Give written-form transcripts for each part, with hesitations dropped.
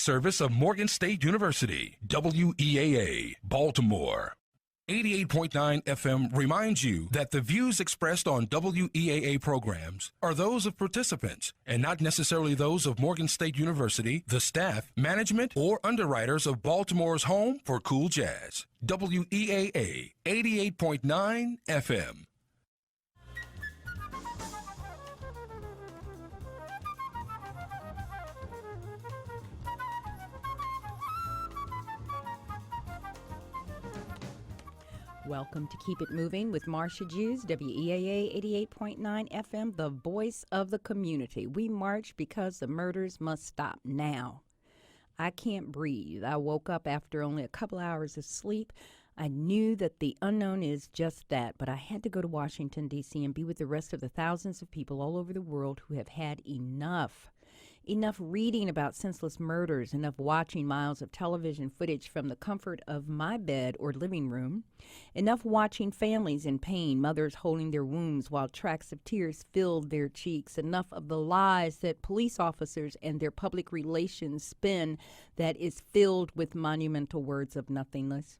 service of Morgan State University, WEAA, Baltimore. 88.9 FM reminds you that the views expressed on WEAA programs are those of participants and not necessarily those of Morgan State University, the staff, management, or underwriters of Baltimore's home for cool jazz. WEAA 88.9 FM. Welcome to Keep It Moving with Marsha Jews, WEAA 88.9 FM, the voice of the community. We march because the murders must stop now. I can't breathe. I woke up after only a couple hours of sleep. I knew that the unknown is just that, but I had to go to Washington, D.C. and be with the rest of the thousands of people all over the world who have had enough. Enough reading about senseless murders, enough watching miles of television footage from the comfort of my bed or living room, enough watching families in pain, mothers holding their wombs while tracks of tears filled their cheeks, enough of the lies that police officers and their public relations spin that is filled with monumental words of nothingness.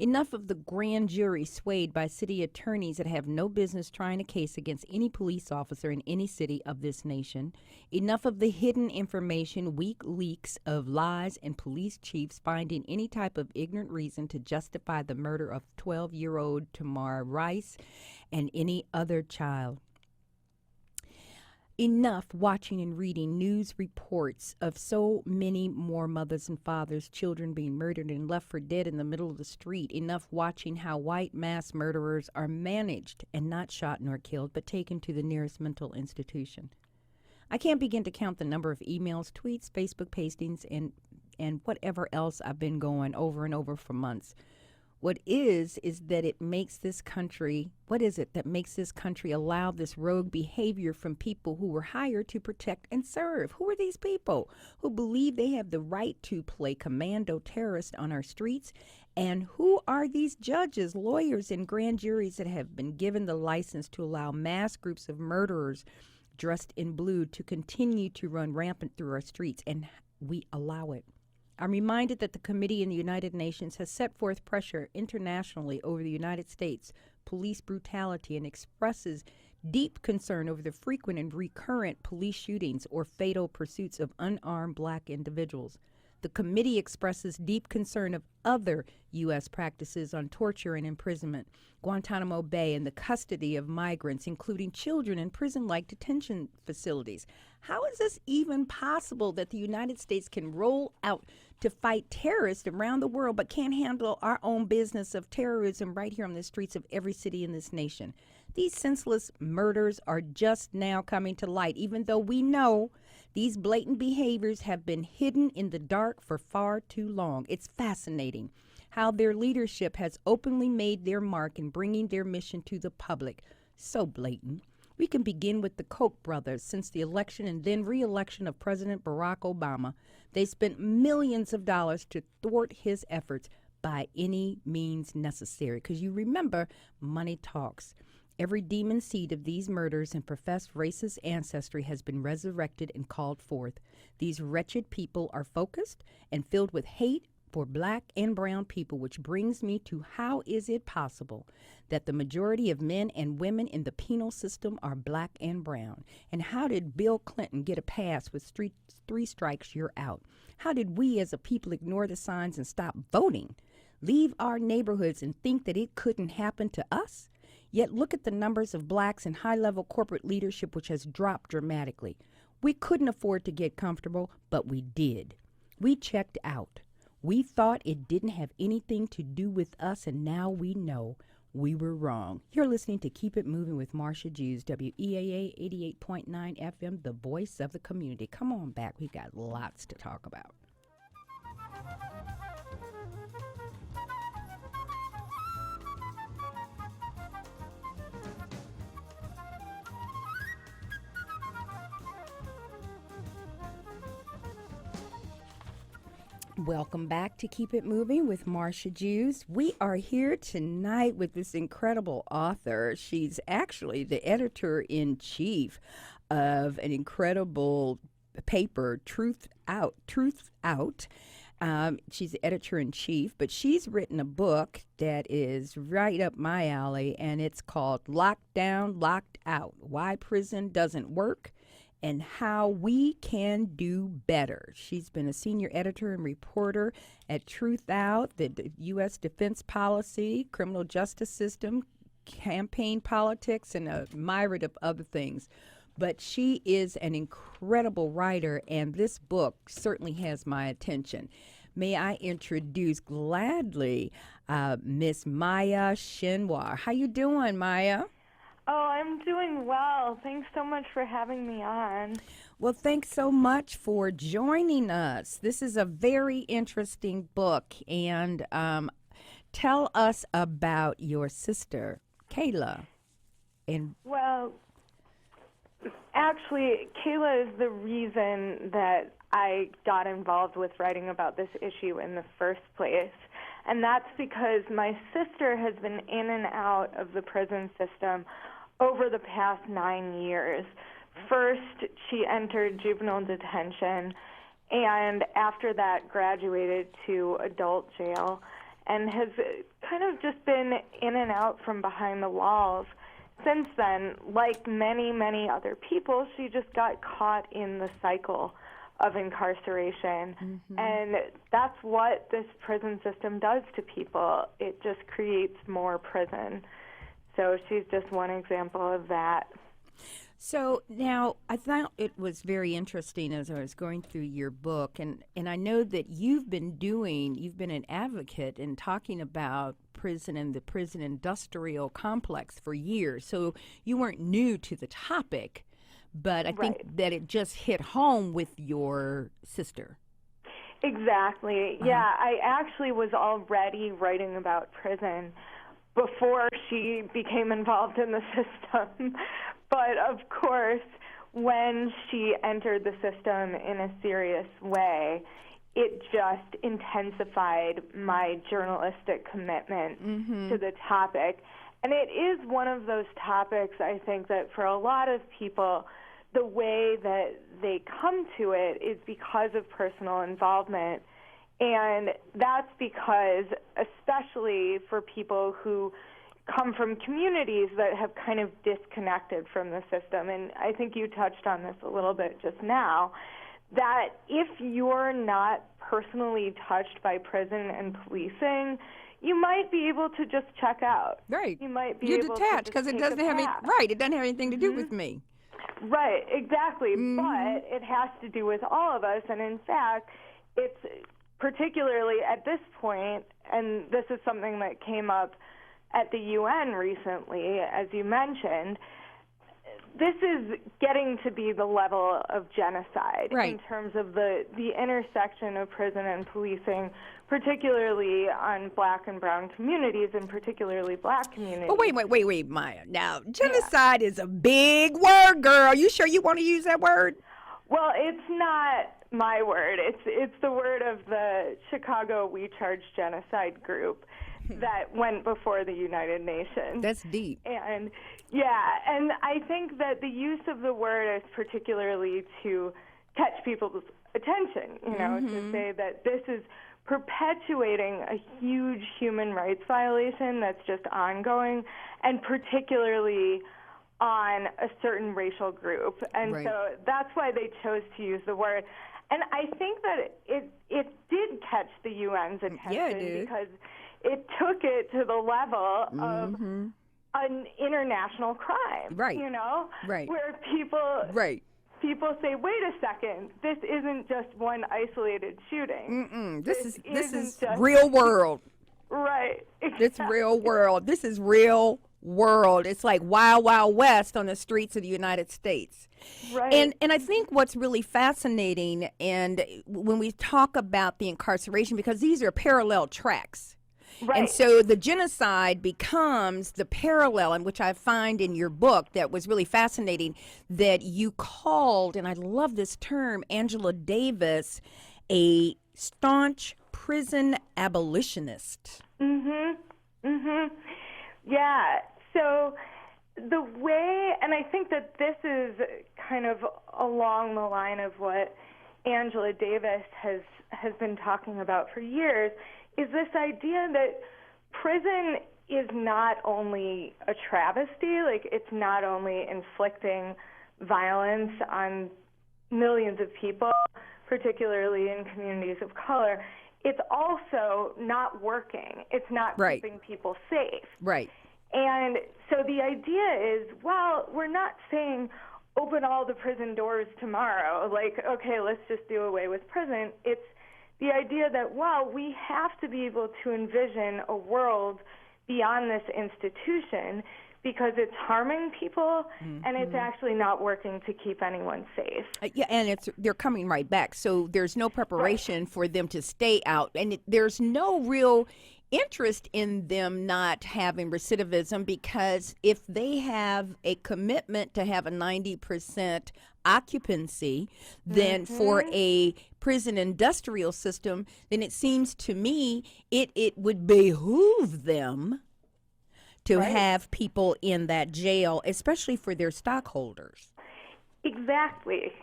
Enough of the grand jury swayed by city attorneys that have no business trying a case against any police officer in any city of this nation. Enough of the hidden information, weak leaks of lies, and police chiefs finding any type of ignorant reason to justify the murder of 12-year-old Tamar Rice and any other child. Enough watching and reading news reports of so many more mothers and fathers, children being murdered and left for dead in the middle of the street. Enough watching how white mass murderers are managed and not shot nor killed, but taken to the nearest mental institution. I can't begin to count the number of emails, tweets, Facebook postings, and whatever else I've been going over and over for months. What is that it makes this country, what is it that makes this country allow this rogue behavior from people who were hired to protect and serve? Who are these people who believe they have the right to play commando terrorist on our streets? And who are these judges, lawyers, and grand juries that have been given the license to allow mass groups of murderers dressed in blue to continue to run rampant through our streets? And we allow it. I'm reminded that the Committee in the United Nations has set forth pressure internationally over the United States police brutality and expresses deep concern over the frequent and recurrent police shootings or fatal pursuits of unarmed black individuals. The committee expresses deep concern of other U.S. practices on torture and imprisonment, Guantanamo Bay, and the custody of migrants, including children in prison-like detention facilities. How is this even possible that the United States can roll out to fight terrorists around the world but can't handle our own business of terrorism right here on the streets of every city in this nation? These senseless murders are just now coming to light, even though we know these blatant behaviors have been hidden in the dark for far too long. It's fascinating how their leadership has openly made their mark in bringing their mission to the public. So blatant. We can begin with the Koch brothers. Since the election and then re-election of President Barack Obama, they spent millions of dollars to thwart his efforts by any means necessary. Because you remember, money talks. Every demon seed of these murders and professed racist ancestry has been resurrected and called forth. These wretched people are focused and filled with hate for black and brown people, which brings me to how is it possible that the majority of men and women in the penal system are black and brown? And how did Bill Clinton get a pass with three strikes, you're out? How did we as a people ignore the signs and stop voting, leave our neighborhoods and think that it couldn't happen to us? Yet look at the numbers of blacks in high-level corporate leadership, which has dropped dramatically. We couldn't afford to get comfortable, but we did. We checked out. We thought it didn't have anything to do with us, and now we know we were wrong. You're listening to Keep It Moving with Marsha Jews, WEAA 88.9 FM, the voice of the community. Come on back. We've got lots to talk about. Welcome back to Keep It Moving with Marsha Jews. We are here tonight with this incredible author. She's actually the editor-in-chief of an incredible paper, Truth out. She's the editor-in-chief, but she's written a book that is right up my alley, and it's called Locked Down, Locked Out, Why Prison Doesn't Work and How We Can Do Better. She's been a senior editor and reporter at Truth Out, the U.S. Defense Policy, Criminal Justice System, Campaign Politics, and a myriad of other things. But she is an incredible writer, and this book certainly has my attention. May I introduce gladly Miss Maya Shenwar. How you doing, Maya? Oh, I'm doing well. Thanks so much for having me on. Well, thanks so much for joining us. This is a very interesting book, and tell us about your sister, Kayla. Well, actually, Kayla is the reason that I got involved with writing about this issue in the first place. And that's because my sister has been in and out of the prison system over the past 9 years. First, she entered juvenile detention, and after that graduated to adult jail, and has kind of just been in and out from behind the walls. Since then, like many, many other people, she just got caught in the cycle of incarceration. Mm-hmm. And that's what this prison system does to people. It just creates more prison. So she's just one example of that. So now I thought it was very interesting as I was going through your book, and I know that you've been an advocate in talking about prison and the prison industrial complex for years. So you weren't new to the topic, but I think that it just hit home with your sister. Exactly. Yeah, I actually was already writing about prison before she became involved in the system. But of course, when she entered the system in a serious way, it just intensified my journalistic commitment to the topic. And it is one of those topics, I think, that for a lot of people, the way that they come to it is because of personal involvement. And that's because, especially for people who come from communities that have kind of disconnected from the system, and I think you touched on this a little bit just now, that if you're not personally touched by prison and policing, you might be able to just check out. Right. You might be You're able detached to because it doesn't have it doesn't have anything to do with me. Right, exactly. But it has to do with all of us, and in fact, it's particularly at this point, and this is something that came up at the UN recently, as you mentioned, this is getting to be the level of genocide in terms of the intersection of prison and policing, particularly on black and brown communities, and particularly black communities. But wait, Maya. Now, genocide is a big word, girl. You sure you want to use that word? Well, it's not my word. It's the word of the Chicago We Charge Genocide group that went before the United Nations. That's deep. And and I think that the use of the word is particularly to catch people's attention, to say that this is perpetuating a huge human rights violation that's just ongoing, and particularly on a certain racial group. And so that's why they chose to use the word. And I think that it did catch the UN's attention because it took it to the level of an international crime, where people say, wait a second, this isn't just one isolated shooting. This is real world. Right. Exactly. It's real world. This is real world. It's like Wild Wild West on the streets of the United States. Right. And I think what's really fascinating, and when we talk about the incarceration, because these are parallel tracks. Right. And so the genocide becomes the parallel, in which I find in your book that was really fascinating, that you called, and I love this term, Angela Davis, a staunch prison abolitionist. Yeah. So the way, and I think that this is kind of along the line of what Angela Davis has has been talking about for years, is this idea that prison is not only a travesty, like it's not only inflicting violence on millions of people, particularly in communities of color, it's also not working. It's not keeping people safe. Right. And so the idea is, well, we're not saying open all the prison doors tomorrow, like, okay, let's just do away with prison. It's the idea that, well, we have to be able to envision a world beyond this institution because it's harming people and it's actually not working to keep anyone safe. Yeah, and they're coming right back. So there's no preparation for them to stay out. And there's no real interest in them not having recidivism, because if they have a commitment to have a 90% occupancy, then for a prison industrial system, then it seems to me it would behoove them to have people in that jail, especially for their stockholders. Exactly,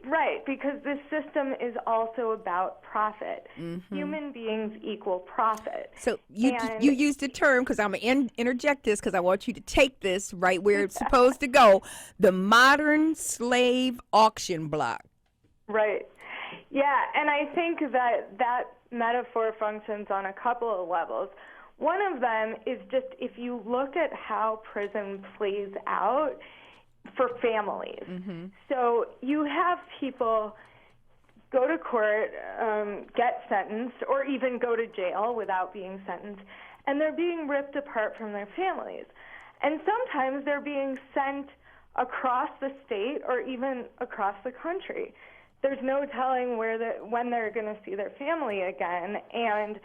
right, because this system is also about profit. Human beings equal profit. So you used the term, because I'm going to interject this because I want you to take this right where it's supposed to go, the modern slave auction block. Right. Yeah, and I think that metaphor functions on a couple of levels. One of them is just if you look at how prison plays out for families. So you have people go to court, get sentenced, or even go to jail without being sentenced, and they're being ripped apart from their families. And sometimes they're being sent across the state or even across the country. There's no telling when they're going to see their family again, and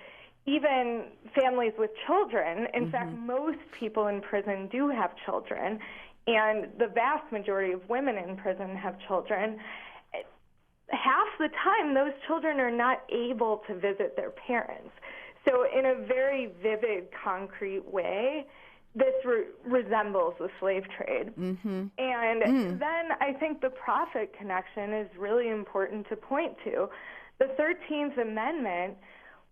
even families with children. In fact, most people in prison do have children, and the vast majority of women in prison have children. Half the time, those children are not able to visit their parents. So in a very vivid, concrete way, this resembles the slave trade. And then I think the profit connection is really important to point to. The 13th Amendment,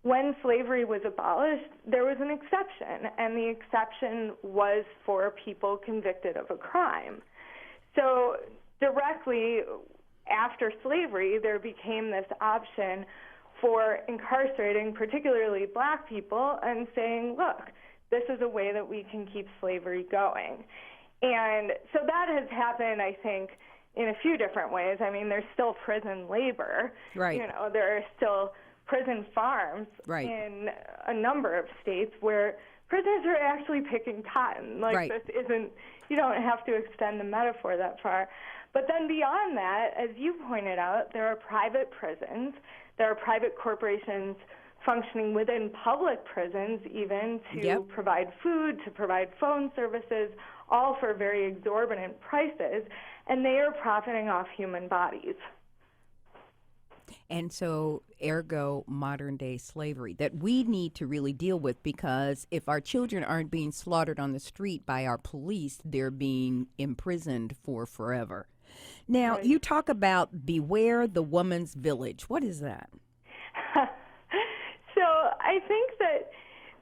when slavery was abolished, there was an exception, and the exception was for people convicted of a crime. So directly after slavery, there became this option for incarcerating particularly black people and saying, look, this is a way that we can keep slavery going. And so that has happened, I think, in a few different ways. I mean, there's still prison labor. Right. You know, there are still prison farms in a number of states where prisoners are actually picking cotton. Like this isn't, you don't have to extend the metaphor that far. But then beyond that, as you pointed out, there are private prisons. There are private corporations functioning within public prisons even to provide food, to provide phone services, all for very exorbitant prices, and they are profiting off human bodies. And so, ergo, modern-day slavery that we need to really deal with, because if our children aren't being slaughtered on the street by our police, they're being imprisoned for forever. Now, you talk about Beware the Woman's Village. What is that? So I think that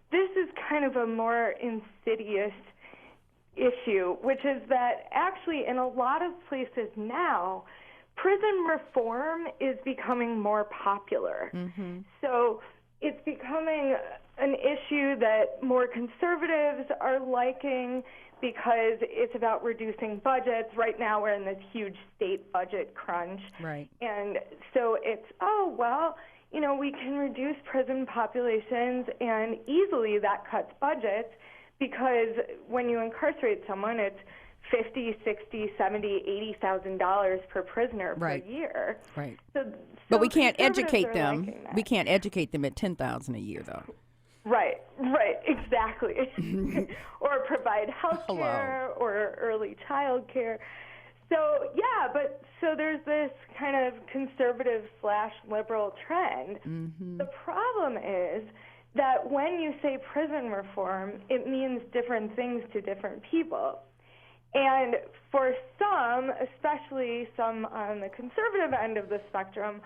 this is kind of a more insidious issue, which is that actually in a lot of places now, prison reform is becoming more popular. So it's becoming an issue that more conservatives are liking because it's about reducing budgets. Right now we're in this huge state budget crunch. And so it's, oh, well, you know, we can reduce prison populations, and easily that cuts budgets because when you incarcerate someone, it's $50,000, $60,000, $70,000, $80,000 per prisoner per year. So but we can't educate them. We can't educate them at $10,000 a year, though. Right, exactly. Or provide health care or early child care. So, yeah, but so there's this kind of conservative/liberal trend. The problem is that when you say prison reform, it means different things to different people. And for some, especially some on the conservative end of the spectrum,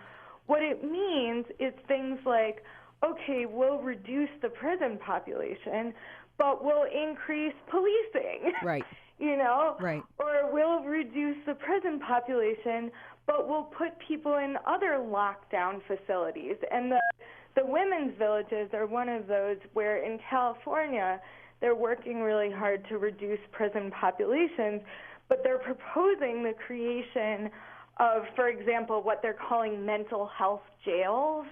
what it means is things like, okay, we'll reduce the prison population, but we'll increase policing. Right. You know? Right. Or we'll reduce the prison population, but we'll put people in other lockdown facilities. And the women's villages are one of those where in California they're working really hard to reduce prison populations, but they're proposing the creation of, for example, what they're calling mental health jails,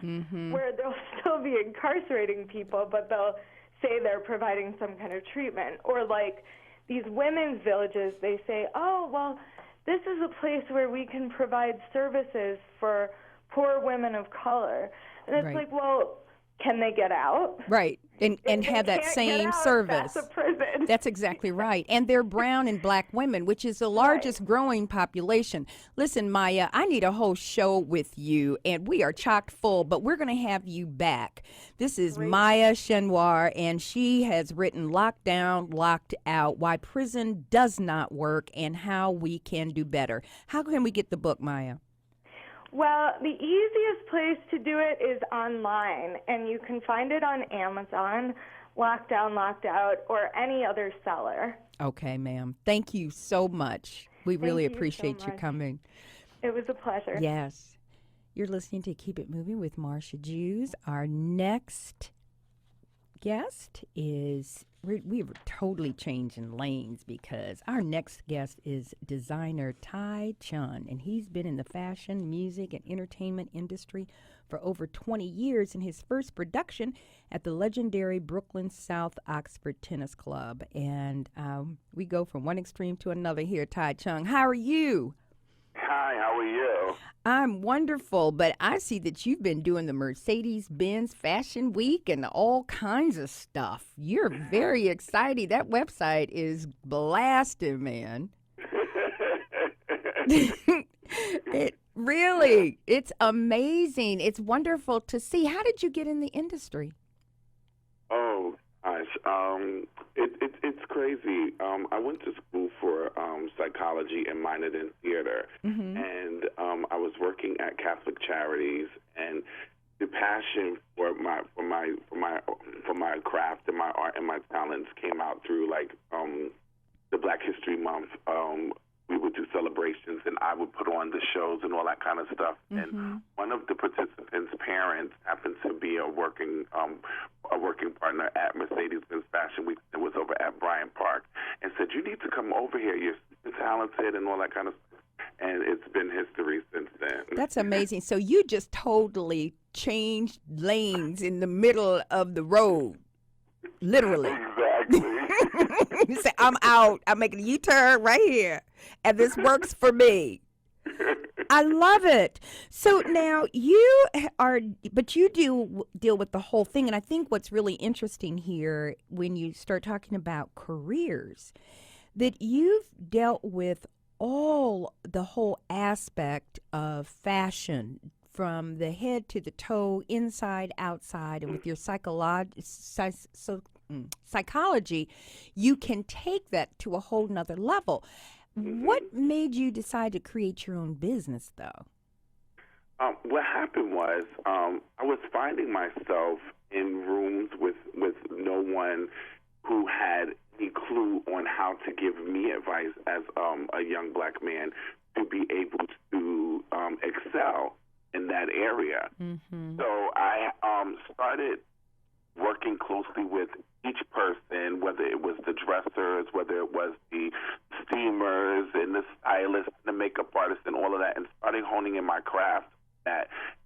where they'll still be incarcerating people, but they'll say they're providing some kind of treatment. Or like these women's villages, they say, oh, well, this is a place where we can provide services for poor women of color. And it's like, well, can they get out? Right, and have that same service. That's a prison. That's exactly right. And they're brown and black women, which is the largest growing population. Listen, Maya, I need a whole show with you, and we are chock full, but we're going to have you back. This is Maya Chenoir, and she has written Locked Down, Locked Out, Why Prison Does Not Work and How We Can Do Better. How can we get the book, Maya? Well, the easiest place to do it is online, and you can find it on Amazon, Locked Down, Locked Out, or any other seller. Okay, ma'am. Thank you so much. We really appreciate you coming. It was a pleasure. Yes. You're listening to Keep It Moving with Marsha Jews. Our next guest is, we're totally changing lanes because our next guest is designer Ty Chun, and he's been in the fashion, music, and entertainment industry for over 20 years in his first production at the legendary Brooklyn South Oxford Tennis Club. And we go from one extreme to another here, Ty Chun. How are you? Hi, how are you? I'm wonderful, but I see that you've been doing the Mercedes-Benz Fashion Week and all kinds of stuff. You're very excited. That website is blasting, man. It's amazing. It's wonderful to see. How did you get in the industry? Oh, gosh. It's crazy. I went to school for psychology and minored in theater, and I was working at Catholic Charities, and the passion for my craft and my art and my talents came out through like the Black History Month. We would do celebrations, and I would put on the shows and all that kind of stuff. And one of the participants' parents happened to be a working partner at Mercedes-Benz Fashion Week that was over at Bryant Park, and said, "You need to come over here. You're super talented," and all that kind of stuff. And it's been history since then. That's amazing. So you just totally changed lanes in the middle of the road, literally. Exactly. You say, I'm out. I'm making a U-turn right here, and this works for me. I love it. So now you deal with the whole thing, and I think what's really interesting here when you start talking about careers, that you've dealt with the whole aspect of fashion from the head to the toe, inside, outside, and with your psychology, you can take that to a whole nother level. What made you decide to create your own business, though? What happened was I was finding myself in rooms with no one who had any clue on how to give me advice as a young black man to be able to excel in that area. So I started working closely with each person, whether it was the dressers, whether it was the steamers and the stylists, the makeup artists, and all of that, and started honing in my craft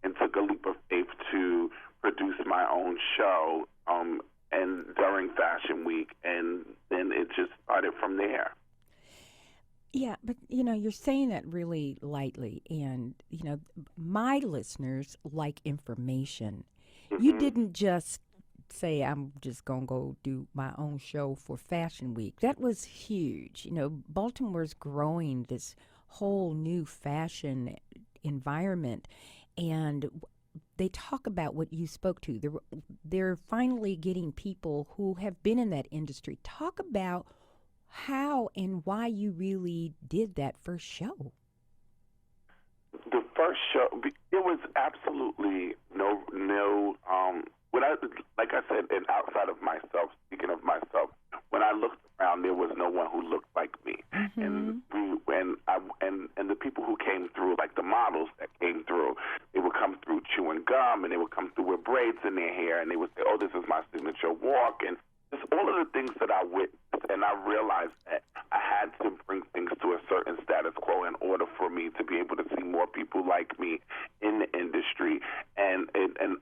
and took a leap of faith to produce my own show and during Fashion Week, and then it just started from there. Yeah, but, you're saying that really lightly, and, my listeners like information. You didn't just say, I'm just going to go do my own show for Fashion Week. That was huge. Baltimore's growing this whole new fashion environment, and they talk about what you spoke to. They're finally getting people who have been in that industry. Talk about how and why you really did that first show. The first show, it was absolutely no. When like I said, and outside of myself, speaking of myself, when I looked around, there was no one who looked like me. And the people who came through, like the models that came through, they would come through chewing gum, and they would come through with braids in their hair, and they would say, "Oh, this is my signature walk," and just all of the things that I witnessed. And I realized that I had to bring things to a certain status quo in order for me to be able to see more people like me in the industry, and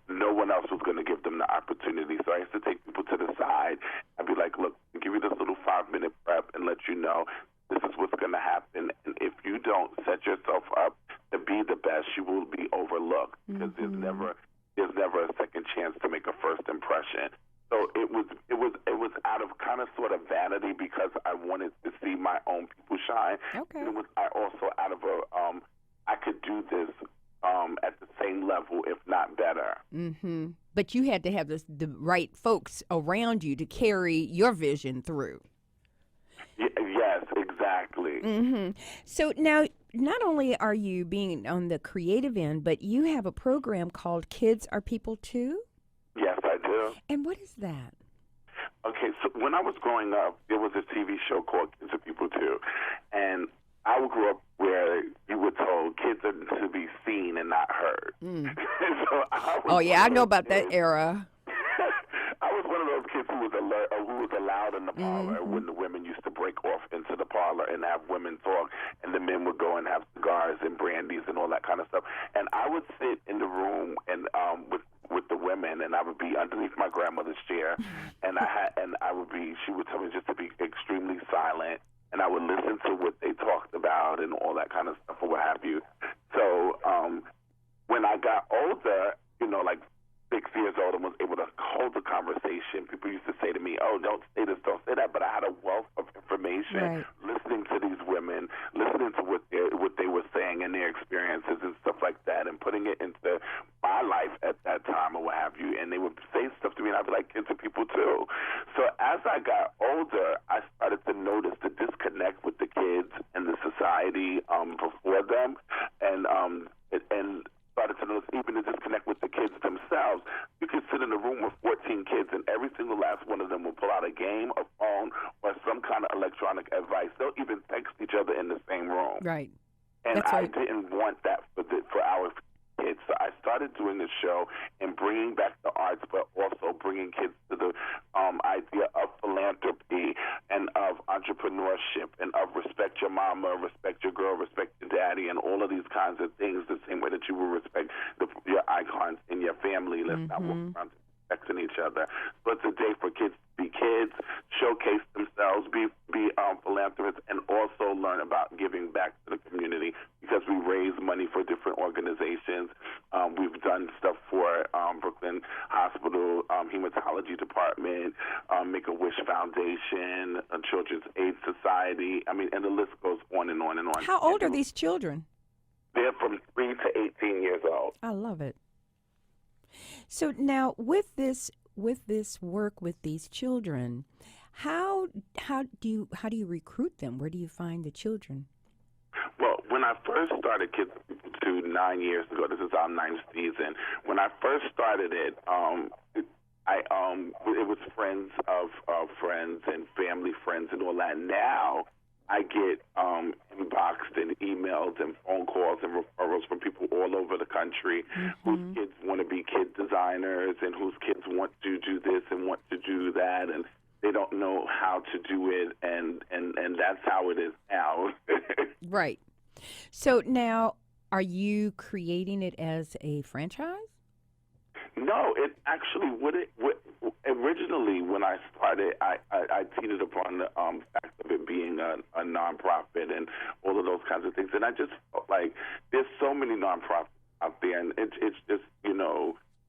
no one else was going to give them the opportunity. So I used to take people to the side. I'd be like, "Look, I'll give you this little 5-minute prep and let you know this is what's going to happen. And if you don't set yourself up to be the best, you will be overlooked, because there's never a second chance to make a first impression." So it was out of kind of sort of vanity, because I wanted to see my own people shine. Okay. And it was also out of I could do this at the same level, if not better. Mm-hmm. But you had to have the right folks around you to carry your vision through. Yes, exactly. Mm-hmm. So now, not only are you being on the creative end, but you have a program called Kids Are People Too? Yes, I do. And what is that? Okay, so when I was growing up, there was a TV show called Kids Are People Too, and I grew up where you were told kids are to be seen and not heard. So I know about that era. I was one of those kids who was allowed in the parlor when the women used to break off into the parlor and have women talk, and the men would go and have cigars and brandies and all that kind of stuff. And I would sit in the room and with the women, and I would be underneath my grandmother's chair, and she would tell me just to be extremely silent, and I would listen to what they talked about and all that kind of stuff or what have you. So when I got older, like 6 years old, and was able to hold the conversation, people used to say to me, "Oh, don't say this, don't say that," but I had a wealth of information, listening to these women, listening to what they were saying and their experiences and stuff like that, and putting it into my life at that time or what have you. And they would say stuff to me, and I'd be like, "Kids are people too." So as I got older, I started to notice the disconnect with the kids and the society before them, and started to notice even the disconnect with the kids themselves. You could sit in a room with 14 kids, and every single last one of them will pull out a game, a phone, or some kind of electronic advice. They'll even text each other in the same room. Right. And That's right. I didn't want that for our kids. So I started doing the show and bringing back the arts, but also bringing kids to the idea of philanthropy and of entrepreneurship and of respect your mama, respect your girl, respect your daddy, and all of these kinds of things, the same way that you will respect your icons in your family. Let's not walk around respecting each other. So it's a day for kids to be kids, showcase themselves, be philanthropists, and also learn about giving back to the community, because we raise money for different organizations. We've done stuff for Brooklyn Hospital, Hematology Department, Make-A-Wish Foundation, Children's Aid Society. I mean, and the list goes on and on and on. How old are these children? They're from 3 to 18 years old. I love it. So now, with this work with these children, how do you recruit them? Where do you find the children? Well, when I first started Kids Are People Too 9 years ago, this is our 9th season. When I first started it, it was friends of friends and family friends and all that. Now I get inboxed and emailed and phone calls and referrals from people all over the country whose kids want to be kid designers and whose kids want to do this and want to do that, and they don't know how to do it, and that's how it is now. Right. So now, are you creating it as a franchise? No, it actually originally when I started, I teed it upon the fact of it being a nonprofit and all of those kinds of things, and I just felt like there's so many nonprofits out there, and it's just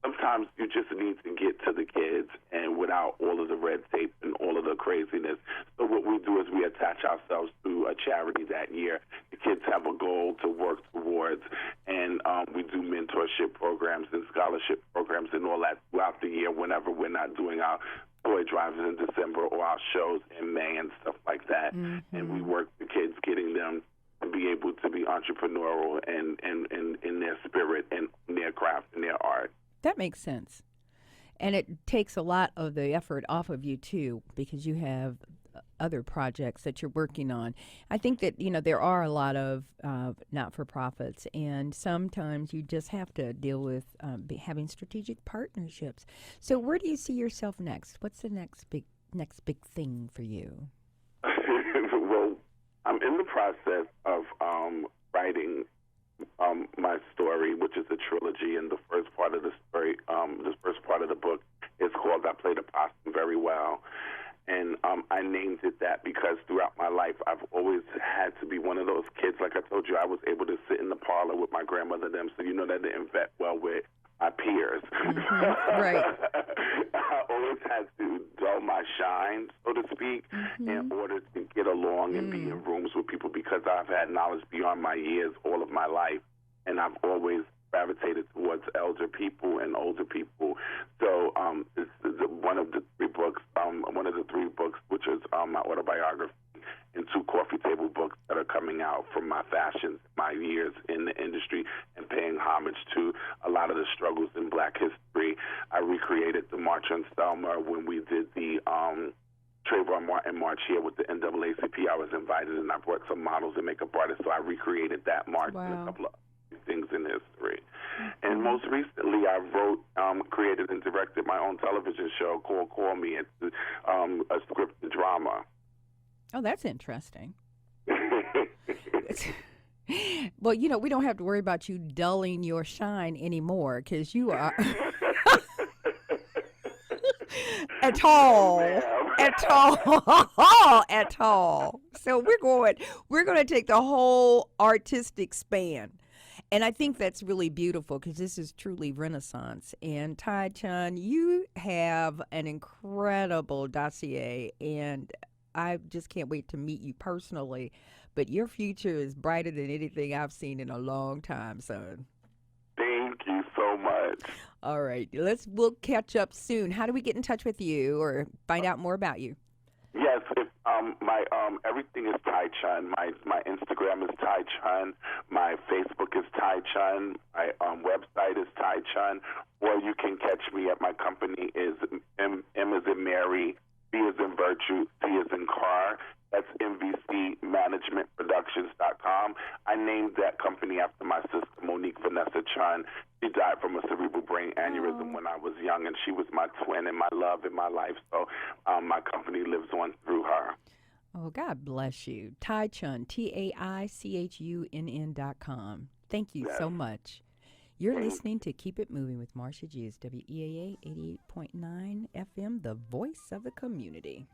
sometimes you just need to get to the kids and without all of the red tape and all of the craziness. So what we do is we attach ourselves to a charity that year. The kids have a goal to work towards, and we do mentorship programs and scholarship programs and all that throughout the year whenever we're not doing our toy drives in December or our shows in May and stuff like that. And we work the kids, getting them to be able to be entrepreneurial and in their spirit and their craft and their art. That makes sense. And it takes a lot of the effort off of you, too, because you have other projects that you're working on. I think that, there are a lot of not-for-profits, and sometimes you just have to deal with having strategic partnerships. So where do you see yourself next? What's the next big thing for you? Well, I'm in the process of writing my story, which is a trilogy, and the first part of the story, the first part of the book is called I Played a Possum Very Well. And I named it that because throughout my life, I've always had to be one of those kids. Like I told you, I was able to sit in the parlor with my grandmother and them, so that didn't vet well with my peers. Mm-hmm. Right. I always had to dull my shine, so to speak, in order to get along and be in rooms with people, because I've had knowledge beyond my years all of my life, and I've always gravitated towards elder people and older people. So this is one of the three books, which is my autobiography, and 2 coffee table books that are coming out from my fashions, my years in the industry, and paying homage to a lot of the struggles in Black history. I recreated the March on Selma when we did the Trayvon Martin March here with the NAACP. I was invited, and I brought some models and makeup artists, so I recreated that march and a couple of things in history. And most recently, I wrote, created, and directed my own television show called Call Me. It's a scripted drama. Oh, that's interesting. Well, we don't have to worry about you dulling your shine anymore, because you are at all. So we're going to take the whole artistic span. And I think that's really beautiful, because this is truly Renaissance. And Tai Chun, you have an incredible dossier, and I just can't wait to meet you personally. But your future is brighter than anything I've seen in a long time, son. Thank you so much. All right. We'll catch up soon. How do we get in touch with you or find out more about you? Yes, my everything is Tai Chun. My Instagram is Tai Chun. My Facebook is Tai Chun. My website is Tai Chun. Or you can catch me at my company is M as in Mary, B as in Virtue, C as in Car. That's MVCManagementProductions.com. I named that company after my sister, Monique Vanessa Chun. She died from a cerebral brain aneurysm when I was young, and she was my twin and my love in my life. So my company lives on through her. Oh, God bless you. Tai Chun, TAICHUNN.com. Thank you so much. You're listening to Keep It Moving with Marsha Jews, WEAA 88.9 FM, the voice of the community.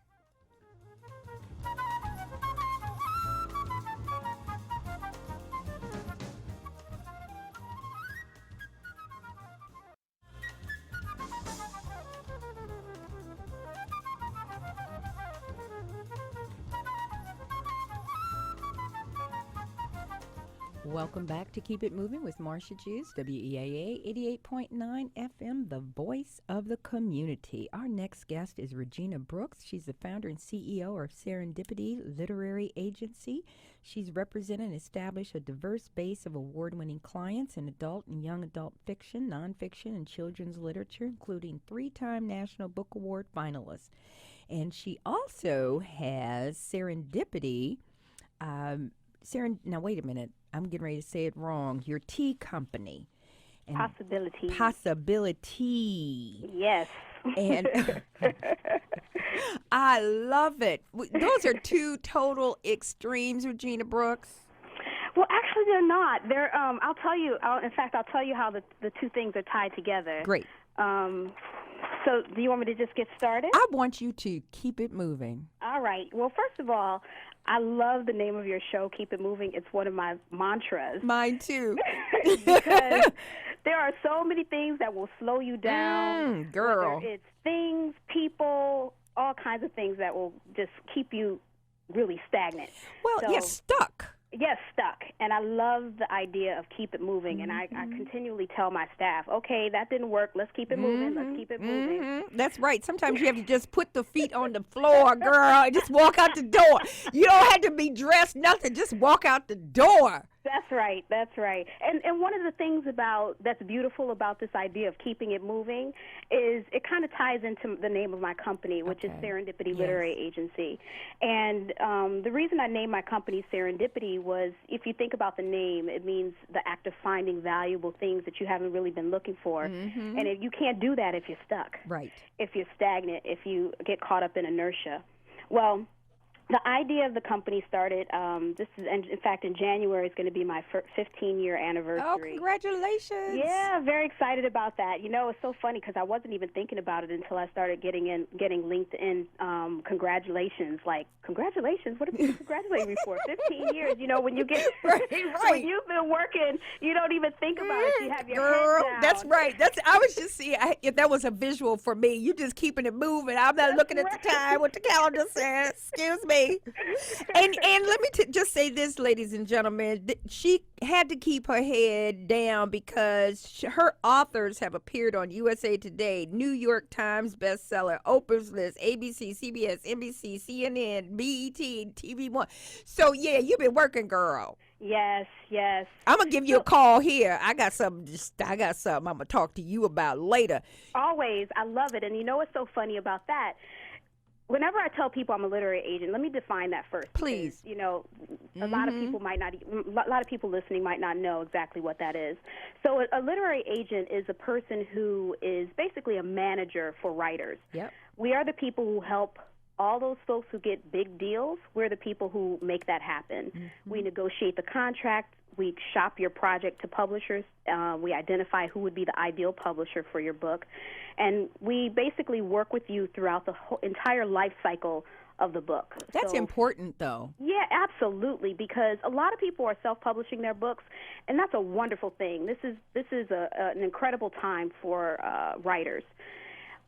Welcome back to Keep It Moving with Marsha Jews, WEAA 88.9 FM, the voice of the community. Our next guest is Regina Brooks. She's the founder and CEO of Serendipity Literary Agency. She's represented and established a diverse base of award-winning clients in adult and young adult fiction, nonfiction, and children's literature, including 3-time National Book Award finalist. And she also has Serendipity. Now, wait a minute. I'm getting ready to say it wrong. Your tea company. And Possibility. Yes. And I love it. Those are 2 total extremes, Regina Brooks. Well, actually, they're not. They're. I'll tell you. I'll tell you how the 2 things are tied together. Great. So, do you want me to just get started? I want you to keep it moving. All right. Well, first of all, I love the name of your show, Keep It Moving. It's one of my mantras. Mine too. Because there are so many things that will slow you down. Girl. Whether it's things, people, all kinds of things that will just keep you really stagnant. Well, you're stuck. Yes, stuck. And I love the idea of keep it moving. And I continually tell my staff, okay, that didn't work. Let's keep it moving. Let's keep it moving. That's right. Sometimes you have to just put the feet on the floor, girl, and just walk out the door. You don't have to be dressed, nothing. Just walk out the door. That's right. That's right. And one of the things that's beautiful about this idea of keeping it moving is it kind of ties into the name of my company, which is Serendipity Literary Agency. And the reason I named my company Serendipity was, if you think about the name, it means the act of finding valuable things that you haven't really been looking for. And if you can't do that if you're stuck, right? If you're stagnant, if you get caught up in inertia. Well, the idea of the company started, in fact, in January is going to be my 15-year anniversary. Oh, congratulations. Yeah, very excited about that. You know, it's so funny because I wasn't even thinking about it until I started getting LinkedIn congratulations. Like, congratulations? What are people congratulating me for? 15 years. You know, when you get, when you've been working, you don't even think about it. You have your head down. That's right. I was just seeing, if that was a visual for me, you just keeping it moving. I'm not looking at the time, what the calendar says. Excuse me. And let me just say this, ladies and gentlemen, she had to keep her head down because her authors have appeared on USA Today, New York Times bestseller, Oprah's List, ABC, CBS, NBC, CNN, BET, TV One. So yeah, you've been working, girl. Yes. I'm gonna give you a call here. I got something I'm gonna talk to you about later. Always, I love it. And you know what's so funny about that? Whenever I tell people I'm a literary agent, let me define that first. Please. Because, you know, a lot of people listening might not know exactly what that is. So a literary agent is a person who is basically a manager for writers. Yep. We are the people who help all those folks who get big deals. We're the people who make that happen. We negotiate the contract. We shop your project to publishers. We identify who would be the ideal publisher for your book. And we basically work with you throughout the whole entire life cycle of the book. That's important, though. Yeah, absolutely, because a lot of people are self-publishing their books, and that's a wonderful thing. This is an incredible time for writers.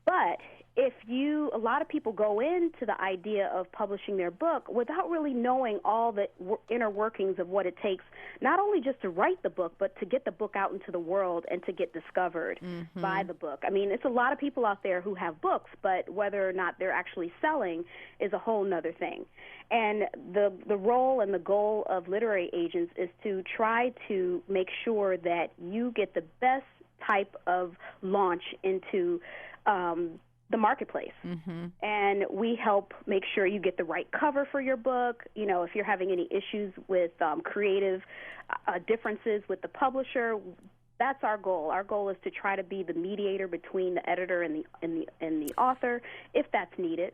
But a lot of people go into the idea of publishing their book without really knowing all the inner workings of what it takes, not only just to write the book, but to get the book out into the world and to get discovered by the book. I mean, it's a lot of people out there who have books, but whether or not they're actually selling is a whole nother thing. And the role and the goal of literary agents is to try to make sure that you get the best type of launch into the marketplace. And we help make sure you get the right cover for your book. You know, if you're having any issues with creative differences with the publisher, that's our goal. Our goal is to try to be the mediator between the editor and the author, if that's needed.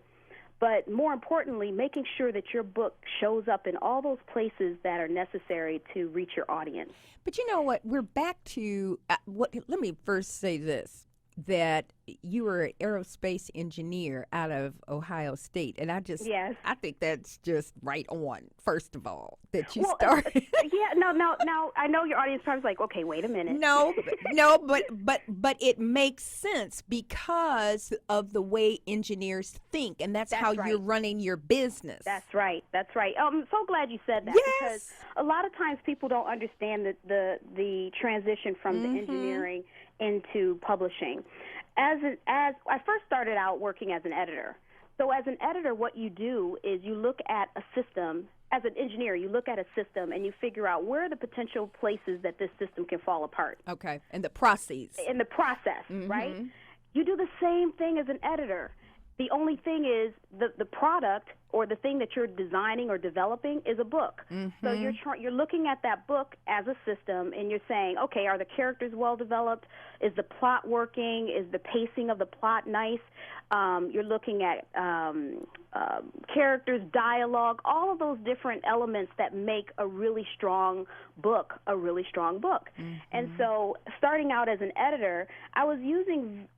But more importantly, making sure that your book shows up in all those places that are necessary to reach your audience. But you know what? We're back to let me first say this, that you were an aerospace engineer out of Ohio State, and I think that's just right on, first of all, that you started. Now I know your audience probably is like, okay, wait a minute. No, but it makes sense because of the way engineers think, and that's how you're running your business. That's right. I'm so glad you said that, because a lot of times people don't understand the transition from the engineering into publishing. As I first started out working as an editor. So as an editor, what you do is you look at a system. As an engineer, you look at a system and you figure out where are the potential places that this system can fall apart. Okay, and the process. Right? You do the same thing as an editor. The only thing is the product or the thing that you're designing or developing is a book. So you're looking at that book as a system, and you're saying, okay, are the characters well developed? Is the plot working? Is the pacing of the plot nice? You're looking at characters, dialogue, all of those different elements that make a really strong book a really strong book. And so starting out as an editor, I was using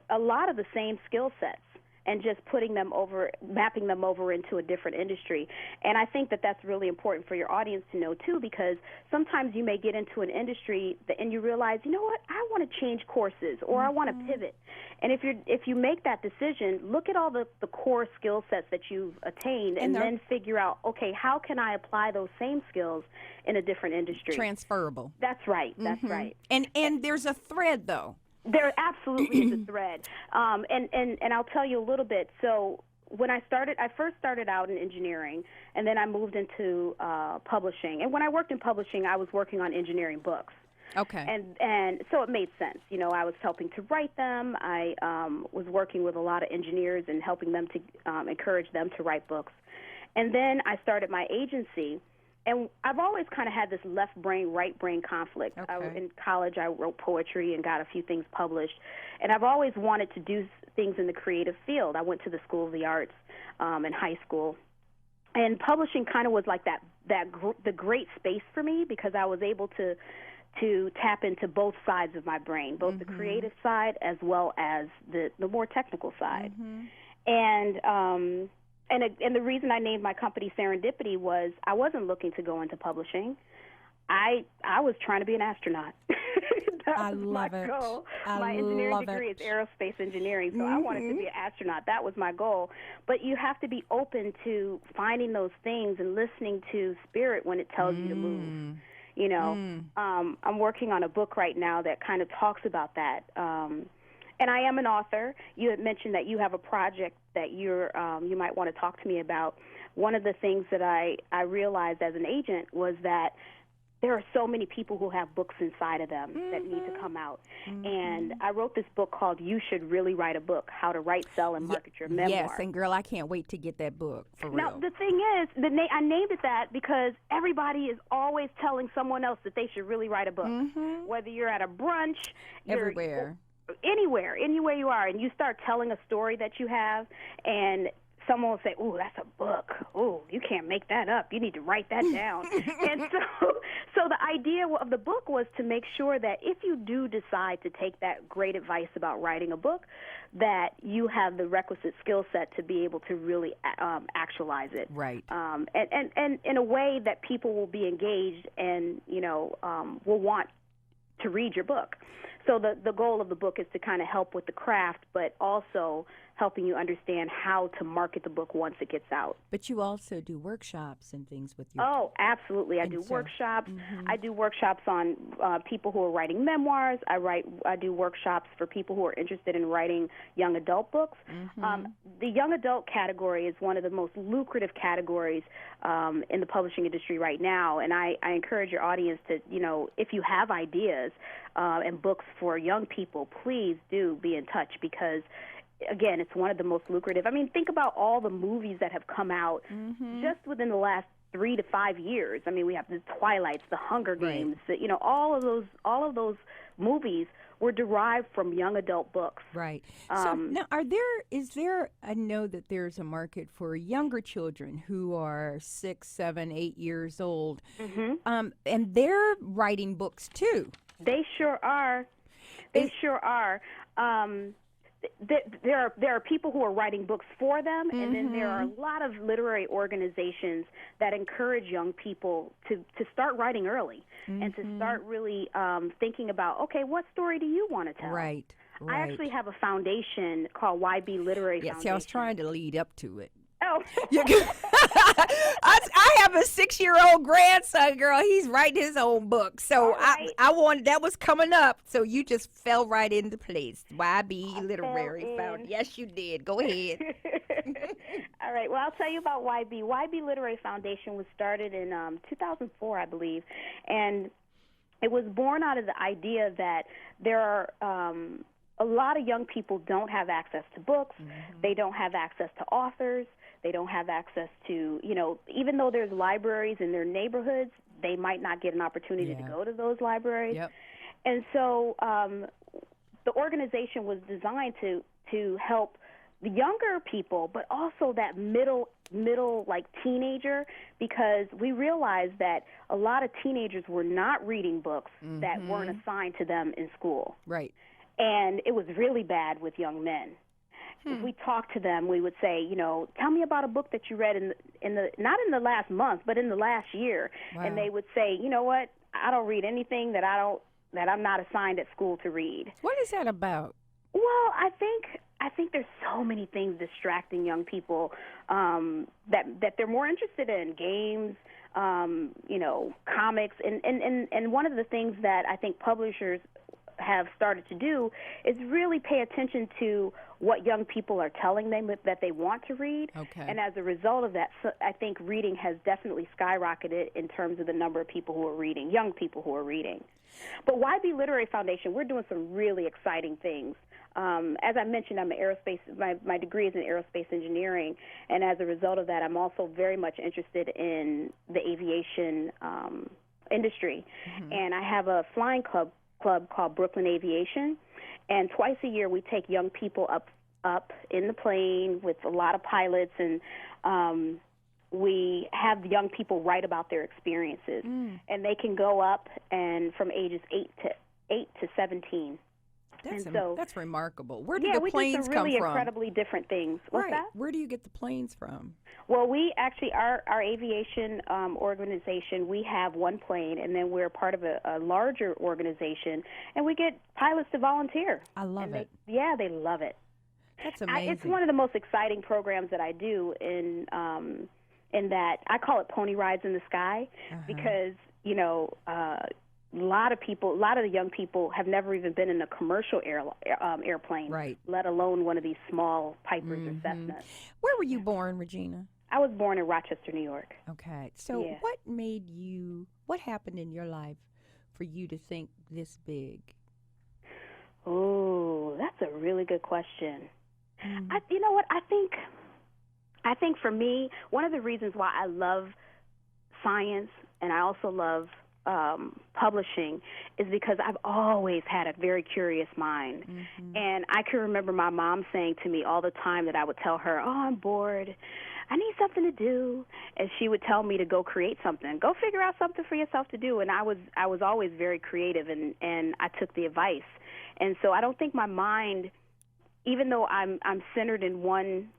a lot of the same skill sets. and just mapping them over into a different industry. And I think that that's really important for your audience to know too, because sometimes you may get into an industry and you realize, you know what, I want to change courses, or I want to pivot. And if you make that decision, look at all the core skill sets that you've attained, and then figure out, okay, how can I apply those same skills in a different industry? Transferable. That's right. That's right. And there's a thread, though. There absolutely is a thread, and I'll tell you a little bit. So when I first started out in engineering, and then I moved into publishing. And when I worked in publishing, I was working on engineering books. Okay. And so it made sense. You know, I was helping to write them. I was working with a lot of engineers and helping them to encourage them to write books. And then I started my agency. And I've always kind of had this left brain, right brain conflict. Okay. In college, I wrote poetry and got a few things published. And I've always wanted to do things in the creative field. I went to the School of the Arts in high school. And publishing kind of was like the great space for me, because I was able to tap into both sides of my brain, both the creative side as well as the more technical side. And the reason I named my company Serendipity was I wasn't looking to go into publishing. I was trying to be an astronaut. That was my goal. My engineering degree is aerospace engineering, so I wanted to be an astronaut. That was my goal. But you have to be open to finding those things and listening to spirit when it tells you to move. You know, I'm working on a book right now that kind of talks about that. And I am an author. You had mentioned that you have a project that you might want to talk to me about. One of the things that I realized as an agent was that there are so many people who have books inside of them that need to come out. And I wrote this book called You Should Really Write a Book, How to Write, Sell, and Market Your Memoir. Yes, and girl, I can't wait to get that book, for real. Now, the thing is, I named it that because everybody is always telling someone else that they should really write a book. Whether you're at a brunch, everywhere. Anywhere you are, and you start telling a story that you have, and someone will say, "Ooh, that's a book. Ooh, you can't make that up. You need to write that down." And so the idea of the book was to make sure that if you do decide to take that great advice about writing a book, that you have the requisite skill set to be able to really actualize it. Right. And in a way that people will be engaged and, will want to read your book. So the goal of the book is to kind of help with the craft, but also helping you understand how to market the book once it gets out. But you also do workshops and things with your... Oh, absolutely. I do workshops. I do workshops on people who are writing memoirs. I do workshops for people who are interested in writing young adult books. The young adult category is one of the most lucrative categories in the publishing industry right now, and I encourage your audience to, if you have ideas and books for young people, please do be in touch, because again, it's one of the most lucrative. I mean, think about all the movies that have come out just within the last 3 to 5 years. I mean, we have the Twilights, the Hunger Games, all of those movies were derived from young adult books. Right. So now, is there, I know that there's a market for younger children who are 6, 7, 8 years old, and they're writing books too. They sure are. There are people who are writing books for them, and then there are a lot of literary organizations that encourage young people to start writing early and to start really thinking about, okay, what story do you want to tell? Right. I actually have a foundation called YB Literary Foundation. See, I was trying to lead up to it. Oh. I have a 6-year-old grandson, girl. He's writing his own book. So right. I wanted, that was coming up. So you just fell right into place. YB Literary Foundation. Yes, you did. Go ahead. All right. Well, I'll tell you about YB. YB Literary Foundation was started in 2004, I believe. And it was born out of the idea that there are a lot of young people don't have access to books. They don't have access to authors. They don't have access to, even though there's libraries in their neighborhoods, they might not get an opportunity to go to those libraries. Yep. And so the organization was designed to help the younger people, but also that middle like teenager, because we realized that a lot of teenagers were not reading books that weren't assigned to them in school. Right. And it was really bad with young men. if we talk to them, we would say, tell me about a book that you read not in the last month, but in the last year. Wow. And they would say, you know what, I don't read anything that I'm not assigned at school to read. What is that about? Well, I think there's so many things distracting young people that they're more interested in, games, comics, and one of the things that I think publishers have started to do is really pay attention to what young people are telling them that they want to read. Okay. And as a result of that, I think reading has definitely skyrocketed in terms of the number of people who are reading, young people who are reading. But YB Literary Foundation, we're doing some really exciting things. As I mentioned, I'm an aerospace. My degree is in aerospace engineering, and as a result of that, I'm also very much interested in the aviation industry. Mm-hmm. And I have a flying club called Brooklyn Aviation, and twice a year we take young people up in the plane with a lot of pilots, and we have young people write about their experiences, and they can go up and from ages 8 to 17. That's remarkable. Where do the planes come from? Yeah, we do some really incredibly different things. What's that? Where do you get the planes from? Well, we actually, our aviation organization, we have one plane, and then we're part of a larger organization, and we get pilots to volunteer. I love it. They love it. That's amazing. It's one of the most exciting programs that I do in that I call it Pony Rides in the Sky, because, a lot of the young people have never even been in a commercial airplane, right, let alone one of these small Pipers or Cessnas. Where were you born, Regina? I was born in Rochester, New York. Okay. So what happened in your life for you to think this big? Oh, that's a really good question. Mm-hmm. You know what? I think for me, one of the reasons why I love science and I also love publishing is because I've always had a very curious mind. Mm-hmm. And I can remember my mom saying to me all the time that I would tell her, oh, I'm bored, I need something to do. And she would tell me to go create something, go figure out something for yourself to do. And I was always very creative, and I took the advice. And so I don't think my mind, even though I'm centered in one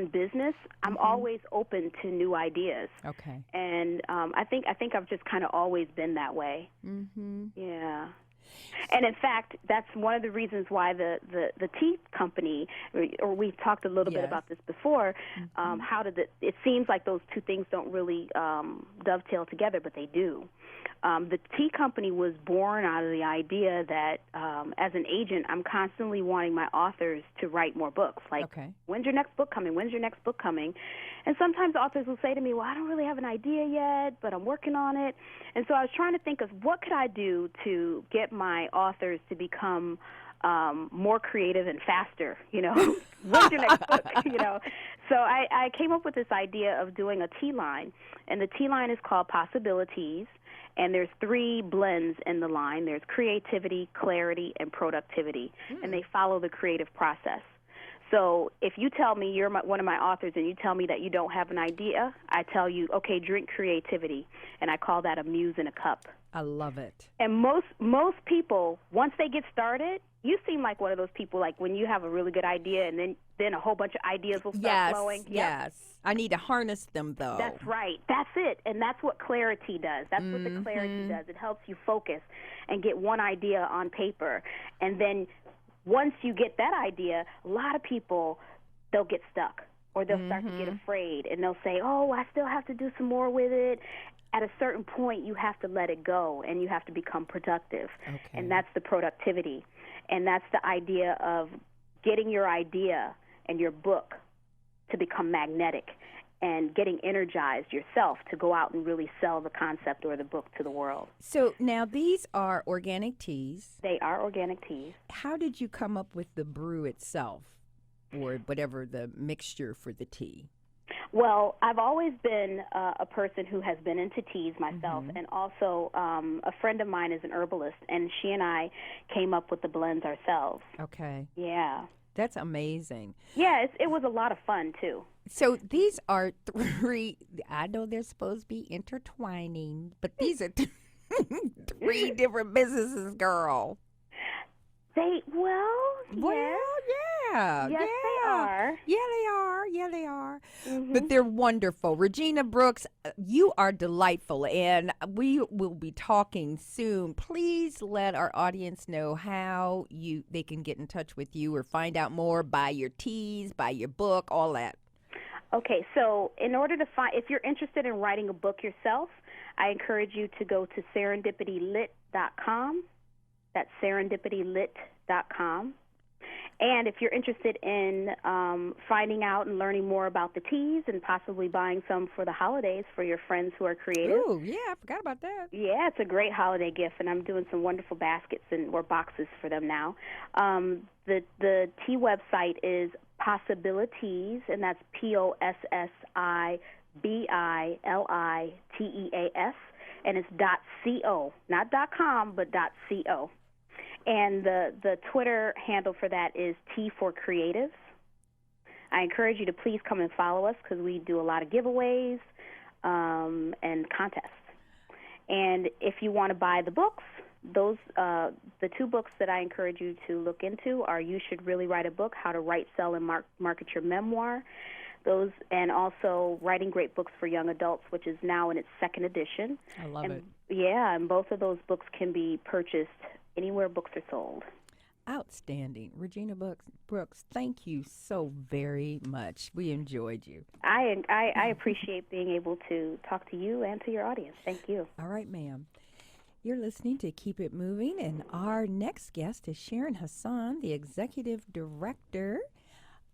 business, I'm always open to new ideas. Okay. And I think I've just kind of always been that way. Mm-hmm. Yeah. And in fact, that's one of the reasons why the tea company, or we talked a little bit about this before, how did it seems like those two things don't really dovetail together, but they do. The tea company was born out of the idea that as an agent, I'm constantly wanting my authors to write more books. Like, when's your next book coming? When's your next book coming? And sometimes authors will say to me, well, I don't really have an idea yet, but I'm working on it. And so I was trying to think of what could I do to get my authors to become more creative and faster, When's your next book, So I came up with this idea of doing a tea line, and the tea line is called Possibilities, and there's 3 blends in the line. There's creativity, clarity, and productivity, and they follow the creative process. So if you tell me you're one of my authors and you tell me that you don't have an idea, I tell you, okay, drink creativity, and I call that a muse in a cup. I love it. And most people, once they get started, you seem like one of those people, like when you have a really good idea and then a whole bunch of ideas will start flowing. Yes. I need to harness them, though. That's right. That's it. And that's what clarity does. That's what the clarity does. It helps you focus and get one idea on paper. And then once you get that idea, a lot of people, they'll get stuck, or they'll start to get afraid, and they'll say, oh, I still have to do some more with it. At a certain point, you have to let it go, and you have to become productive. Okay. And that's the productivity. And that's the idea of getting your idea and your book to become magnetic and getting energized yourself to go out and really sell the concept or the book to the world. So now these are organic teas. They are organic teas. How did you come up with the brew itself, or whatever the mixture for the tea? Well, I've always been a person who has been into teas myself, and also a friend of mine is an herbalist, and she and I came up with the blends ourselves. Okay. Yeah. That's amazing. Yeah, it was a lot of fun, too. So these are 3, I know they're supposed to be intertwining, but these are 3 different businesses, girl. Yeah. Yes, they are. Yeah, they are. Yeah, they are. Mm-hmm. But they're wonderful. Regina Brooks, you are delightful, and we will be talking soon. Please let our audience know how they can get in touch with you or find out more, buy your teas, buy your book, all that. Okay, so in order to find, if you're interested in writing a book yourself, I encourage you to go to serendipitylit.com. That's serendipitylit.com. And if you're interested in finding out and learning more about the teas and possibly buying some for the holidays for your friends who are creative. Oh, yeah, I forgot about that. Yeah, it's a great holiday gift, and I'm doing some wonderful baskets or boxes for them now. The tea website is Possibilities, and that's POSSIBILITEAS, and it's .co, not .com, but .co. And the Twitter handle for that is T for Creatives. I encourage you to please come and follow us because we do a lot of giveaways and contests. And if you want to buy the books, the two books that I encourage you to look into are You Should Really Write a Book, How to Write, Sell, and Market Your Memoir. Those, and also Writing Great Books for Young Adults, which is now in its second edition. I love it. Yeah, and both of those books can be purchased anywhere books are sold. Outstanding. Regina Brooks, thank you so very much. We enjoyed you. I appreciate being able to talk to you and to your audience. Thank you. All right, ma'am. You're listening to Keep It Moving, and our next guest is Sharon Hassan, the Executive Director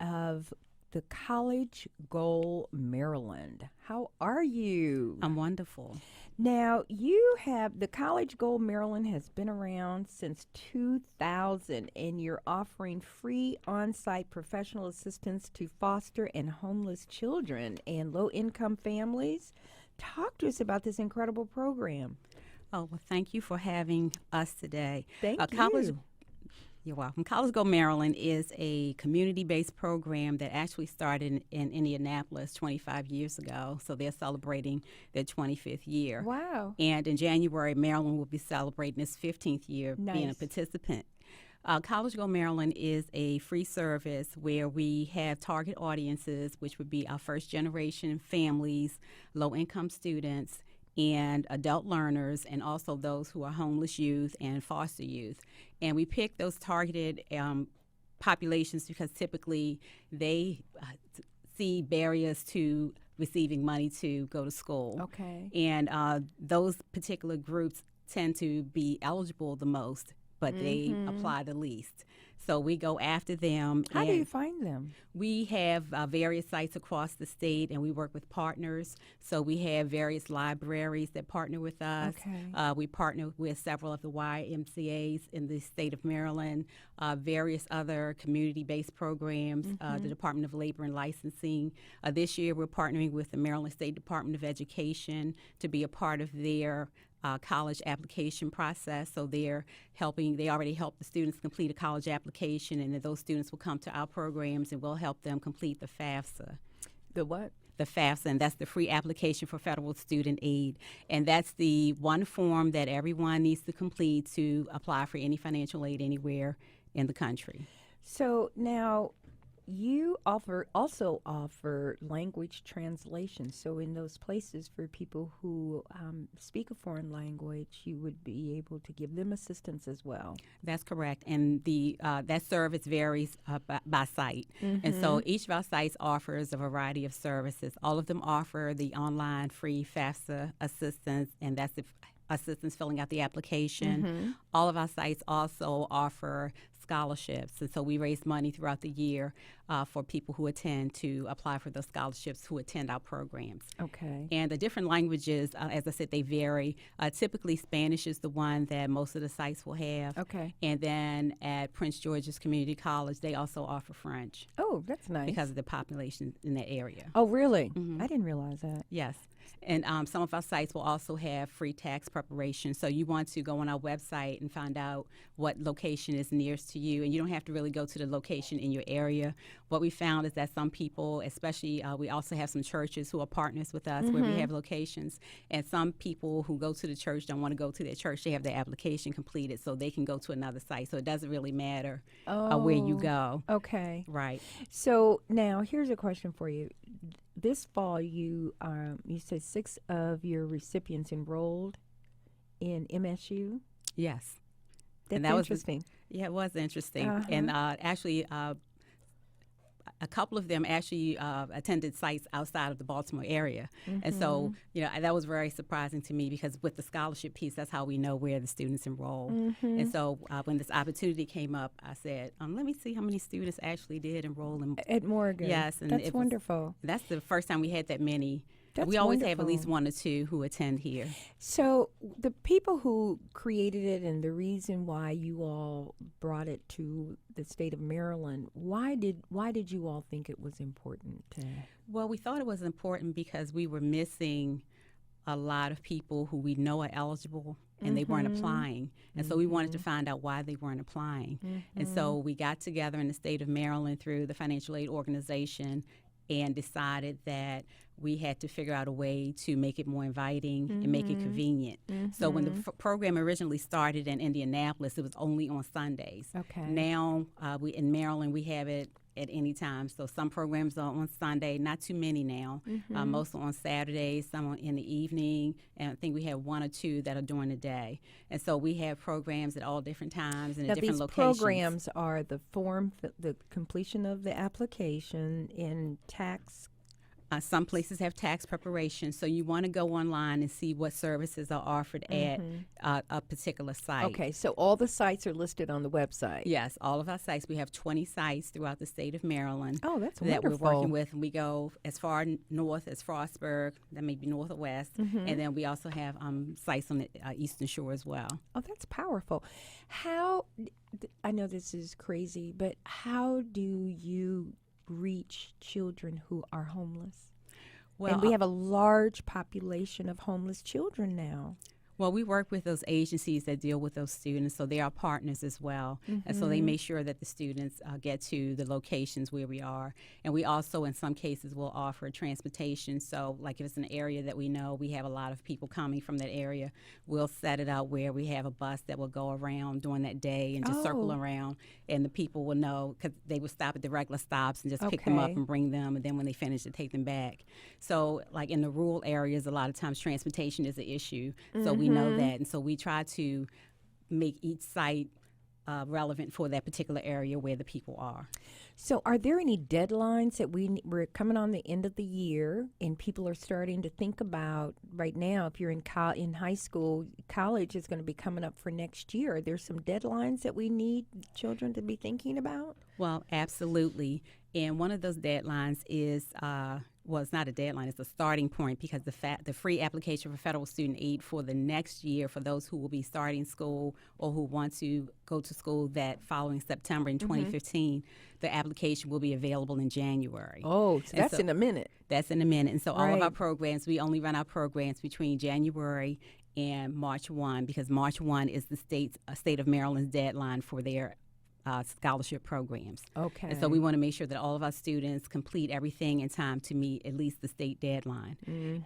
of the College Goal Maryland. How are you? I'm wonderful. Now, the College Goal Maryland has been around since 2000, and you're offering free on-site professional assistance to foster and homeless children and low-income families. Talk to us about this incredible program. Oh, well, thank you for having us today. Thank you. You're welcome. College Go Maryland is a community-based program that actually started in Indianapolis 25 years ago, so they're celebrating their 25th year. Wow. And in January, Maryland will be celebrating its 15th year being a Nice. participant. College Go Maryland is a free service where we have target audiences, which would be our first-generation families, low-income students, and adult learners, and also those who are homeless youth and foster youth. And we pick those targeted populations because typically they see barriers to receiving money to go to school. Okay. And those particular groups tend to be eligible the most, but they apply the least. So we go after them. How do you find them? We have various sites across the state, and we work with partners. So we have various libraries that partner with us. Okay. We partner with several of the YMCAs in the state of Maryland, various other community-based programs, the Department of Labor and Licensing. This year, we're partnering with the Maryland State Department of Education to be a part of their college application process. So they already help the students complete a college application, and then those students will come to our programs and we'll help them complete the FAFSA. The what? The FAFSA, and that's the free application for federal student aid. And that's the one form that everyone needs to complete to apply for any financial aid anywhere in the country. So now you also offer language translation. So in those places for people who speak a foreign language, you would be able to give them assistance as well. That's correct. And that service varies by site. And so each of our sites offers a variety of services. All of them offer the online free FAFSA assistance, and that's the assistance filling out the application. All of our sites also offer scholarships, and so we raise money throughout the year for people who attend to apply for those scholarships who attend our programs. Okay. And the different languages, as I said, they vary. Typically, Spanish is the one that most of the sites will have. Okay. And then at Prince George's Community College, they also offer French. Oh, that's nice. Because of the population in that area. Oh, really? I didn't realize that. Yes. And some of our sites will also have free tax preparation. So you want to go on our website and find out what location is nearest to to you, and you don't have to really go to the location in your area. What we found is that some people, especially we also have some churches who are partners with us where we have locations, and some people who go to the church don't want to go to their church. They have their application completed so they can go to another site. So it doesn't really matter where you go. Okay. Right. So now here's a question for you. This fall, you said 6 of your recipients enrolled in MSU? Yes. That's and that interesting. It was interesting. And actually, a couple of them actually attended sites outside of the Baltimore area. And so, that was very surprising to me because with the scholarship piece, that's how we know where the students enroll. And so when this opportunity came up, I said, let me see how many students actually did enroll at Morgan. Yes. And that's wonderful. That's the first time we had that many. That's we always wonderful. have at least 1 or 2 who attend here. So the people who created it and the reason why you all brought it to the state of Maryland, why did you all think it was important? Well, we thought it was important because we were missing a lot of people who we know are eligible and they weren't applying. And so we wanted to find out why they weren't applying. And so we got together in the state of Maryland through the financial aid organization and decided that we had to figure out a way to make it more inviting and make it convenient. So when the program originally started in Indianapolis, it was only on Sundays. Okay. Now, in Maryland, we have it at any time. So some programs are on Sunday, not too many now. Most are on Saturdays, some are in the evening, and I think we have 1 or 2 that are during the day. And so we have programs at all different times and now at different these locations. programs are the the completion of the application in tax. Some places have tax preparation, so you want to go online and see what services are offered at a particular site. Okay, so all the sites are listed on the website. Yes, all of our sites. We have 20 sites throughout the state of Maryland. Oh, that's that wonderful. we're working with. And we go as far north as Frostburg, that may be north or west, and then we also have sites on the Eastern Shore as well. Oh, that's powerful. I know this is crazy, but how do you reach children who are homeless? Well, and we have a large population of homeless children now. Well, we work with those agencies that deal with those students, so they are partners as well. And so they make sure that the students get to the locations where we are. And we also, in some cases, will offer transportation. So, like if it's an area that we know we have a lot of people coming from that area, we'll set it out where we have a bus that will go around during that day and just circle around. And the people will know because they will stop at the regular stops and just pick them up and bring them. And then when they finish, they take them back. So, like in the rural areas, a lot of times transportation is an issue. So we know that, and so we try to make each site relevant for that particular area where the people are. So are there any deadlines that we're coming on the end of the year and people are starting to think about right now? If you're in high school, college is going to be coming up for next year. Are there some deadlines that we need children to be thinking about? Well, absolutely. And one of those deadlines is well, it's not a deadline, it's a starting point because the free application for federal student aid for the next year for those who will be starting school or who want to go to school that following September in 2015, the application will be available in January. Oh, so that's in a minute. That's in a minute. And so all of our programs, we only run our programs between January and March 1 because March 1 is the state of Maryland's deadline for their scholarship programs. Okay. And so we want to make sure that all of our students complete everything in time to meet at least the state deadline.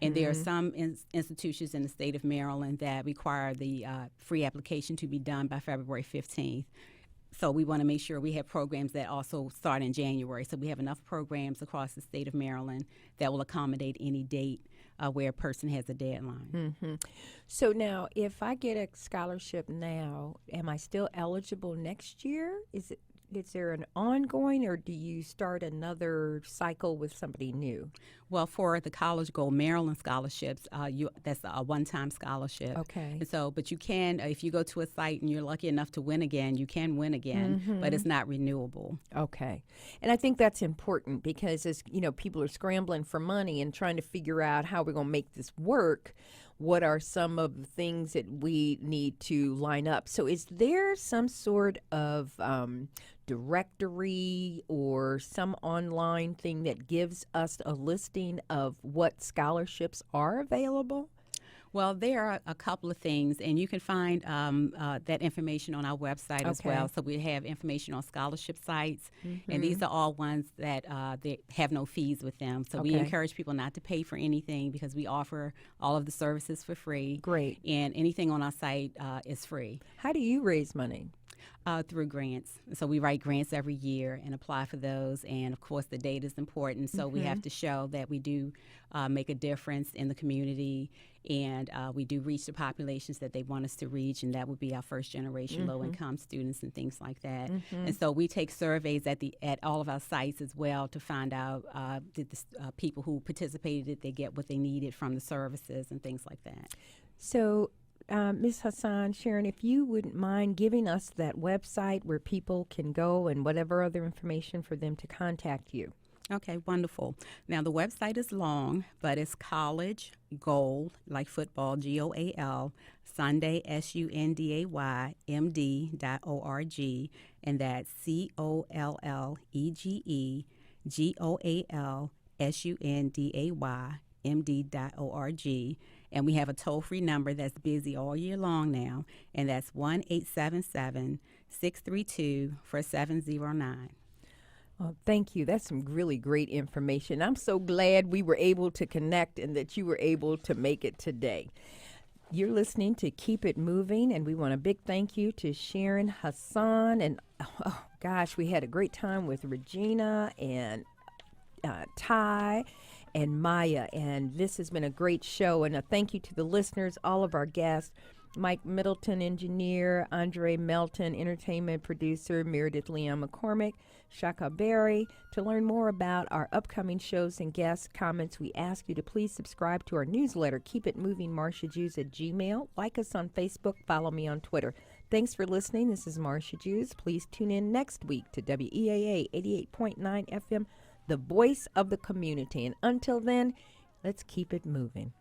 And there are some institutions in the state of Maryland that require the free application to be done by February 15th. So we want to make sure we have programs that also start in January. So we have enough programs across the state of Maryland that will accommodate any date where a person has a deadline. So now, if I get a scholarship now, am I still eligible next year? Is there an ongoing, or do you start another cycle with somebody new? Well, for the College Go Maryland scholarships, that's a one-time scholarship. Okay. And so, but you can, if you go to a site and you're lucky enough to win again, you can win again, but it's not renewable. Okay. And I think that's important because, as you know, people are scrambling for money and trying to figure out how we're going to make this work. What are some of the things that we need to line up? So is there some sort of directory or some online thing that gives us a listing of what scholarships are available? Well, there are a couple of things, and you can find that information on our website as well. So we have information on scholarship sites, and these are all ones that they have no fees with them. So we encourage people not to pay for anything because we offer all of the services for free. Great. And anything on our site is free. How do you raise money? Through grants. So we write grants every year and apply for those. And, of course, the data is important. So we have to show that we do make a difference in the community, and we do reach the populations that they want us to reach, and that would be our first-generation low-income students and things like that. And so we take surveys at all of our sites as well to find out did the people who participated, did they get what they needed from the services and things like that. So, Ms. Hassan, Sharon, if you wouldn't mind giving us that website where people can go and whatever other information for them to contact you. Okay, wonderful. Now, the website is long, but it's College Goal, like football, GOAL, Sundee, SUNDAY, MD.org, and that's COLLEGEGOAL, SUNDAY, MD.org. And we have a toll-free number that's busy all year long now, and that's 1-877-632-4709. Oh, thank you. That's some really great information. I'm so glad we were able to connect and that you were able to make it today. You're listening to Keep It Moving, and we want a big thank you to Sharon Hassan. And, oh, gosh, we had a great time with Regina and Ty and Maya, and this has been a great show. And a thank you to the listeners, all of our guests, Mike Middleton, engineer, Andre Melton, entertainment producer, Meredith Leon McCormick, Shaka Berry. To learn more about our upcoming shows and guest comments, we ask you to please subscribe to our newsletter, Keep It Moving, Marsha Jews at Gmail. Like us on Facebook, follow me on Twitter. Thanks for listening. This is Marsha Jews. Please tune in next week to WEAA 88.9 FM, the voice of the community. And until then, let's keep it moving.